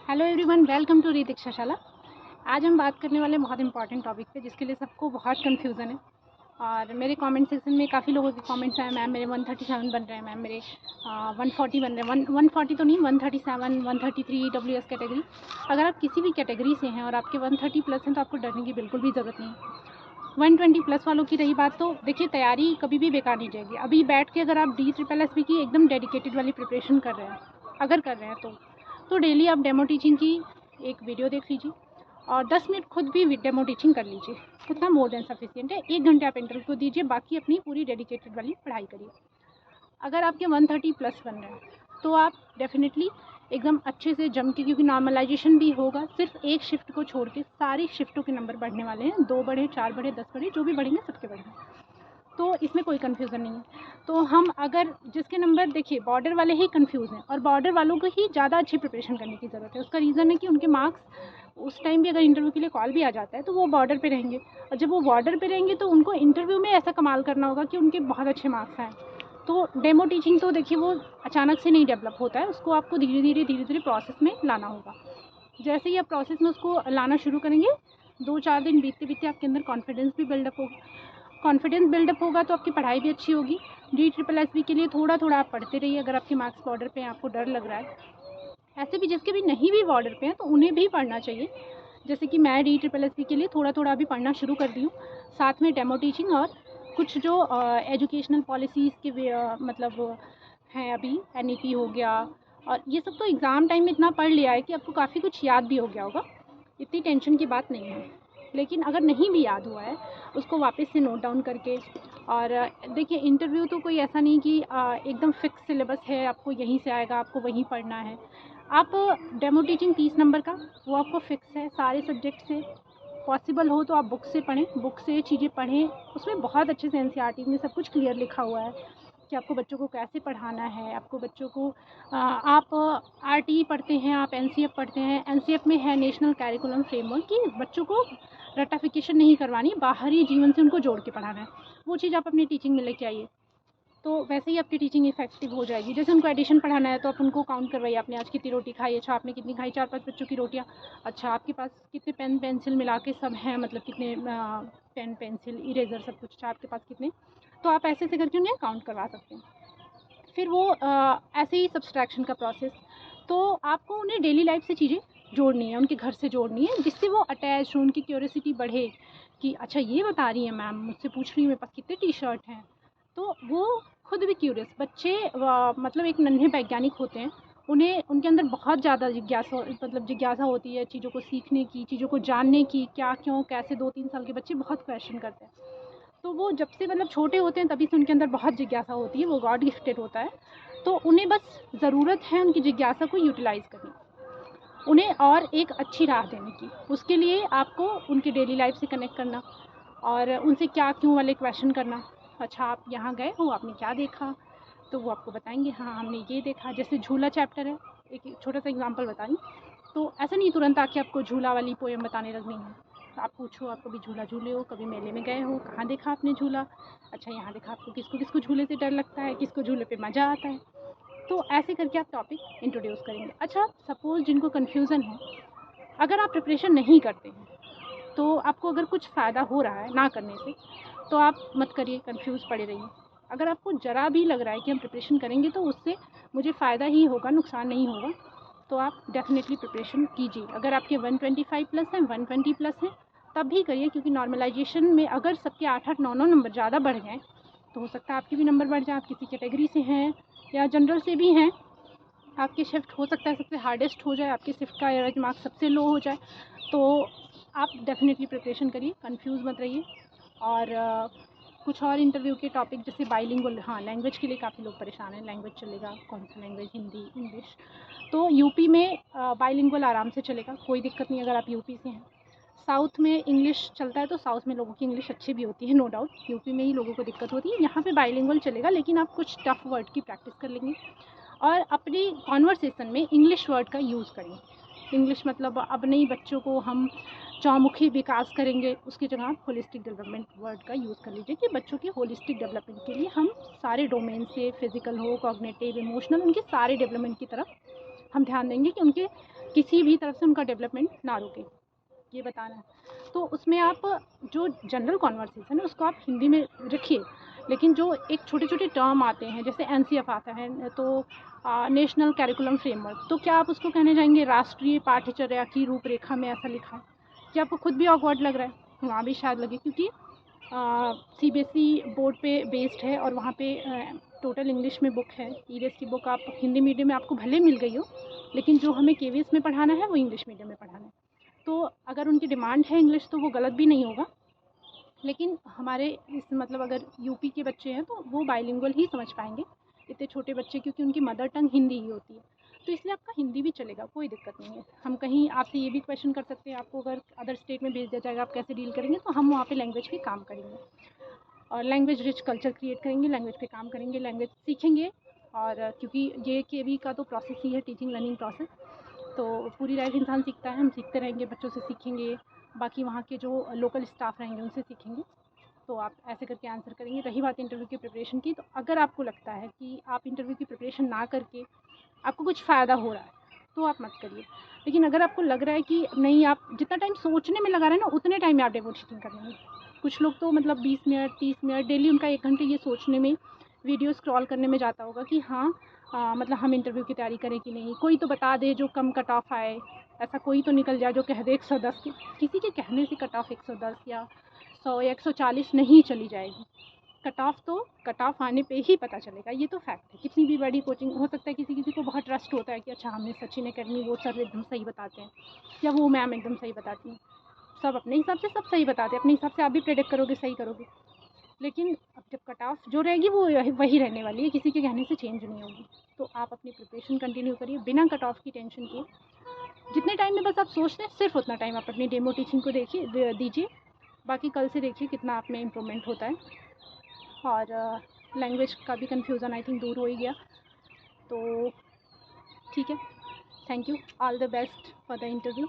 Hello everyone, welcome to Dikshashala. आज हम बात करने वाले बहुत इंपॉर्टेंट टॉपिक पे जिसके लिए सबको बहुत कन्फ्यूज़न है। और मेरे कमेंट सेक्शन में काफ़ी लोगों के कमेंट्स आए, मैम मेरे 137 बन रहे हैं, मैम मेरे 140 बन रहे हैं। 140 तो नहीं, 137 133 EWS कैटेगरी। अगर आप किसी भी कैटेगरी से हैं और आपके 130 प्लस हैं तो आपको डरने की बिल्कुल भी ज़रूरत नहीं है। 120 प्लस वालों की रही बात, तो देखिए तैयारी कभी भी बेकार नहीं जाएगी। अभी बैठ के अगर आप DSSB की एकदम डेडिकेटेड वाली प्रिपरेशन कर रहे हैं, अगर कर रहे हैं तो डेली आप डेमो टीचिंग की एक वीडियो देख लीजिए और 10 मिनट खुद भी डेमो टीचिंग कर लीजिए। उतना मोर देन सफिशिएंट है। 1 घंटे आप इंटरव्यू को दीजिए, बाकी अपनी पूरी डेडिकेटेड वाली पढ़ाई करिए। अगर आपके 130 प्लस बन रहे हैं तो आप डेफिनेटली एकदम अच्छे से जम के, क्योंकि नॉर्मलाइजेशन भी होगा, सिर्फ एक शिफ्ट को छोड़ के सारी शिफ्टों के नंबर बढ़ने वाले हैं। 2 बढ़े, 4 बढ़े, 10 बढ़े, जो भी बढ़ेंगे सबके बढ़ेंगे, तो इसमें कोई कन्फ्यूज़न नहीं है। तो हम अगर जिसके नंबर, देखिए बॉर्डर वाले ही कन्फ्यूज़ हैं और बॉर्डर वालों को ही ज़्यादा अच्छी प्रिपरेशन करने की ज़रूरत है। उसका रीज़न है कि उनके मार्क्स उस टाइम भी, अगर इंटरव्यू के लिए कॉल भी आ जाता है तो वो बॉर्डर पे रहेंगे, और जब वो बॉर्डर पे रहेंगे तो उनको इंटरव्यू में ऐसा कमाल करना होगा कि उनके बहुत अच्छे मार्क्स आएँ। तो डेमो टीचिंग तो देखिए वो अचानक से नहीं डेवलप होता है, उसको आपको धीरे धीरे प्रोसेस में लाना होगा। जैसे ही आप प्रोसेस में उसको लाना शुरू करेंगे, 2-4 दिन बीतते बीतते आपके अंदर कॉन्फिडेंस भी बिल्डअप होगा। कॉन्फिडेंस बिल्डअप होगा तो आपकी पढ़ाई भी अच्छी होगी। DSSB के लिए थोड़ा थोड़ा आप पढ़ते रहिए। अगर आपके मार्क्स बॉर्डर पे हैं, आपको डर लग रहा है, ऐसे भी जिसके भी नहीं भी बॉर्डर पे हैं तो उन्हें भी पढ़ना चाहिए। जैसे कि मैं DSSB के लिए थोड़ा थोड़ा अभी पढ़ना शुरू कर दी हूँ, साथ में डेमो टीचिंग और कुछ जो एजुकेशनल पॉलिसीज़ के मतलब हैं अभी, NEP हो गया, और ये सब तो एग्ज़ाम टाइम में इतना पढ़ लिया है कि आपको काफ़ी कुछ याद भी हो गया होगा। इतनी टेंशन की बात नहीं है। लेकिन अगर नहीं भी याद हुआ है, उसको वापस से नोट डाउन करके, और देखिए इंटरव्यू तो कोई ऐसा नहीं कि एकदम फिक्स सिलेबस है, आपको यहीं से आएगा, आपको वहीं पढ़ना है। आप डेमो टीचिंग 30 नंबर का, वो आपको फिक्स है सारे सब्जेक्ट से। पॉसिबल हो तो आप बुक से पढ़ें, बुक से चीज़ें पढ़ें, उसमें बहुत अच्छे से NCERT में सब कुछ क्लियर लिखा हुआ है कि आपको बच्चों को कैसे पढ़ाना है। आपको बच्चों को आप RTE पढ़ते हैं, आप NCF पढ़ते हैं। NCF में है नेशनल कैरिकुलम फ्रेमवर्क, कि बच्चों को रटाफिकेशन नहीं करवानी, बाहरी जीवन से उनको जोड़ के पढ़ाना है। वो चीज़ आप अपनी टीचिंग में लेके आइए, तो वैसे ही आपकी टीचिंग इफेक्टिव हो जाएगी। जैसे उनको एडिशन पढ़ाना है तो आप उनको काउंट करवाइए, आपने आज कितनी रोटी खाई, अच्छा आपने कितनी खाई, 4-5 बच्चों की रोटियाँ, अच्छा आपके पास कितने पेन पेंसिल मिला के सब हैं, मतलब कितने पेन पेंसिल इरेज़र सब कुछ, अच्छा आपके पास कितने, तो आप ऐसे ऐसे करके उन्हें काउंट करवा सकते हैं। फिर वो ऐसे ही सब्सट्रैक्शन का प्रोसेस, तो आपको उन्हें डेली लाइफ से चीज़ें जोड़नी है, उनके घर से जोड़नी है, जिससे वो अटैच हो, उनकी क्यूरियोसिटी बढ़े कि अच्छा ये बता रही है मैम, मुझसे पूछ रही है मेरे पास कितने T-शर्ट हैं। तो वो खुद भी क्यूरियस बच्चे मतलब एक नन्हे वैज्ञानिक होते हैं। उन्हें उनके अंदर बहुत ज़्यादा जिज्ञासा होती है चीज़ों को सीखने की, चीज़ों को जानने की, क्या क्यों कैसे। 2-3 साल के बच्चे बहुत क्वेश्चन करते हैं, तो वो जब से मतलब छोटे होते हैं तभी से उनके अंदर बहुत जिज्ञासा होती है, वो गॉड गिफ्टेड होता है। तो उन्हें बस ज़रूरत है उनकी जिज्ञासा को यूटिलाइज़ करने की, उन्हें और एक अच्छी राह देने की। उसके लिए आपको उनकी डेली लाइफ से कनेक्ट करना और उनसे क्या क्यों वाले क्वेश्चन करना। अच्छा आप यहाँ गए हो, आपने क्या देखा, तो वो आपको बताएंगे हाँ हमने ये देखा। जैसे झूला चैप्टर है, एक छोटा सा एग्जांपल बताई, तो ऐसा नहीं तुरंत आके आपको झूला वाली पोएम बताने लगनी है। आप पूछो, आप कभी झूला झूले हो, कभी मेले में गए हो, कहाँ देखा आपने झूला, अच्छा यहाँ देखा। आपको किसको किसको झूले से डर लगता है, किसको झूले पे मज़ा आता है, तो ऐसे करके आप टॉपिक इंट्रोड्यूस करेंगे। अच्छा सपोज़ जिनको कन्फ्यूज़न है, अगर आप प्रिपरेशन नहीं करते हैं तो आपको अगर कुछ फ़ायदा हो रहा है ना करने से, तो आप मत करिए, कन्फ्यूज़ पड़े रहिए। अगर आपको ज़रा भी लग रहा है कि हम प्रिपरेशन करेंगे तो उससे मुझे फ़ायदा ही होगा, नुकसान नहीं होगा, तो आप डेफ़िनेटली प्रिपरेशन कीजिए। अगर आपके 125 प्लस हैं, 120 प्लस हैं, तब भी करिए, क्योंकि नॉर्मलाइजेशन में अगर सबके 8-8, 9-9 नंबर ज़्यादा बढ़ जाएँ, तो हो सकता है आपके भी नंबर बढ़ जाएँ। आप किसी कैटेगरी से हैं या जनरल से भी हैं, आपकी शिफ्ट हो सकता है सबसे हार्डेस्ट हो जाए, आपकी शिफ्ट का एवरेज मार्क्स सबसे लो हो जाए। तो आप डेफ़िनेटली प्रिपरेशन करिए, कंफ्यूज मत रहिए। और कुछ और इंटरव्यू के टॉपिक जैसे बाइलिंगुअल, हाँ लैंग्वेज के लिए काफ़ी लोग परेशान हैं, लैंग्वेज चलेगा कौन सी लैंग्वेज, हिंदी इंग्लिश, तो यूपी में बाइलिंगुअल आराम से चलेगा, कोई दिक्कत नहीं अगर आप यूपी से हैं। साउथ में इंग्लिश चलता है, तो साउथ में लोगों की इंग्लिश अच्छी भी होती है, नो डाउट। यूपी में ही लोगों को दिक्कत होती है, यहाँ पे बाइलिंगुअल चलेगा, लेकिन आप कुछ टफ वर्ड की प्रैक्टिस कर लेंगे और अपनी कॉन्वर्सेशन में इंग्लिश वर्ड का यूज़ करेंगे। इंग्लिश मतलब अब नहीं, बच्चों को हम चौमुखी विकास करेंगे, उसकी जगह आप होलिस्टिक डेवलपमेंट वर्ड का यूज़ कर लीजिए, कि बच्चों की होलिस्टिक डेवलपमेंट के लिए हम सारे डोमेन से, फिजिकल हो, कॉग्निटिव, इमोशनल, उनके सारे डेवलपमेंट की तरफ हम ध्यान देंगे कि उनके किसी भी तरफ से उनका डेवलपमेंट ना रुके, ये बताना है। तो उसमें आप जो जनरल कॉन्वर्सेशन है उसको आप हिंदी में रखिए, लेकिन जो एक छोटे छोटे टर्म आते हैं, जैसे एनसीएफ आता है तो नेशनल कैरिकुलम फ्रेमवर्क, तो क्या आप उसको कहने जाएंगे राष्ट्रीय पाठ्यचर्या की रूपरेखा में ऐसा लिखा है? क्या आपको खुद भी ऑकवर्ड लग रहा है? वहाँ भी शायद लगे, क्योंकि सीबीएसई बोर्ड पे बेस्ड है और वहाँ पे टोटल इंग्लिश में बुक है। ईवीएस की बुक आप हिंदी मीडियम में आपको भले मिल गई हो, लेकिन जो हमें केवीएस में पढ़ाना है वो इंग्लिश मीडियम में पढ़ाना है। तो अगर उनकी डिमांड है इंग्लिश तो वो गलत भी नहीं होगा, लेकिन हमारे इस मतलब अगर यूपी के बच्चे हैं तो वो बाइलिंगुअल ही समझ पाएंगे, इतने छोटे बच्चे, क्योंकि उनकी मदर टंग हिंदी ही होती है। तो इसलिए आपका हिंदी भी चलेगा, कोई दिक्कत नहीं है। हम कहीं आपसे ये भी क्वेश्चन कर सकते हैं, आपको अगर अदर स्टेट में भेज दिया जाएगा आप कैसे डील करेंगे, तो हम वहाँ पे लैंग्वेज पे काम करेंगे और लैंग्वेज रिच कल्चर क्रिएट करेंगे, लैंग्वेज पे काम करेंगे, लैंग्वेज सीखेंगे। और क्योंकि ये केवी का तो प्रोसेस ही है टीचिंग लर्निंग प्रोसेस, तो पूरी लाइफ इंसान सीखता है, हम सीखते रहेंगे, बच्चों से सीखेंगे, बाकी वहाँ के जो लोकल स्टाफ रहेंगे उनसे सीखेंगे। तो आप ऐसे करके आंसर करेंगे। रही बात इंटरव्यू की प्रिपरेशन की, तो अगर आपको लगता है कि आप इंटरव्यू की प्रिपरेशन ना करके आपको कुछ फ़ायदा हो रहा है तो आप मत करिए। लेकिन अगर आपको लग रहा है कि नहीं, आप जितना टाइम सोचने में लगा रहे हैं ना उतने टाइम में आप डेमो टीचिंग कर लेंगे। कुछ लोग तो मतलब 20 मिनट 30 मिनट डेली उनका 1 घंटे ये सोचने में, वीडियो स्क्रॉल करने में जाता होगा कि हाँ मतलब हम इंटरव्यू की तैयारी करें कि नहीं, कोई तो बता दे जो कम कट ऑफ आए, ऐसा कोई तो निकल जाए जो कह दे 110 की, किसी के कहने से कट ऑफ 110 या 100 या 140 नहीं चली जाएगी। कट ऑफ तो कट ऑफ आने पे ही पता चलेगा, ये तो फैक्ट है। कितनी भी बड़ी कोचिंग हो सकता है, किसी किसी को बहुत ट्रस्ट होता है कि अच्छा हमने सचिन एकेडमी, वो सर एकदम सही बताते हैं या वो मैम एकदम सही बताती हैं, सब अपने हिसाब से सब सही बताते हैं, अपने हिसाब से आप भी प्रेडिक्ट करोगे सही करोगे। लेकिन अब जब कट ऑफ जो रहेगी वो वही रहने वाली है, किसी के कहने से चेंज नहीं होगी। तो आप अपनी प्रिपरेशन कंटिन्यू करिए बिना कट ऑफ की टेंशन किए। जितने टाइम में बस आप सोचते हैं सिर्फ उतना टाइम आप अपनी डेमो टीचिंग को देखिए दीजिए। बाकी कल से देखिए कितना आप में इम्प्रूवमेंट होता है। और लैंग्वेज का भी कन्फ्यूज़न आई थिंक दूर हो ही गया। तो ठीक है, thank you, all the best for the interview.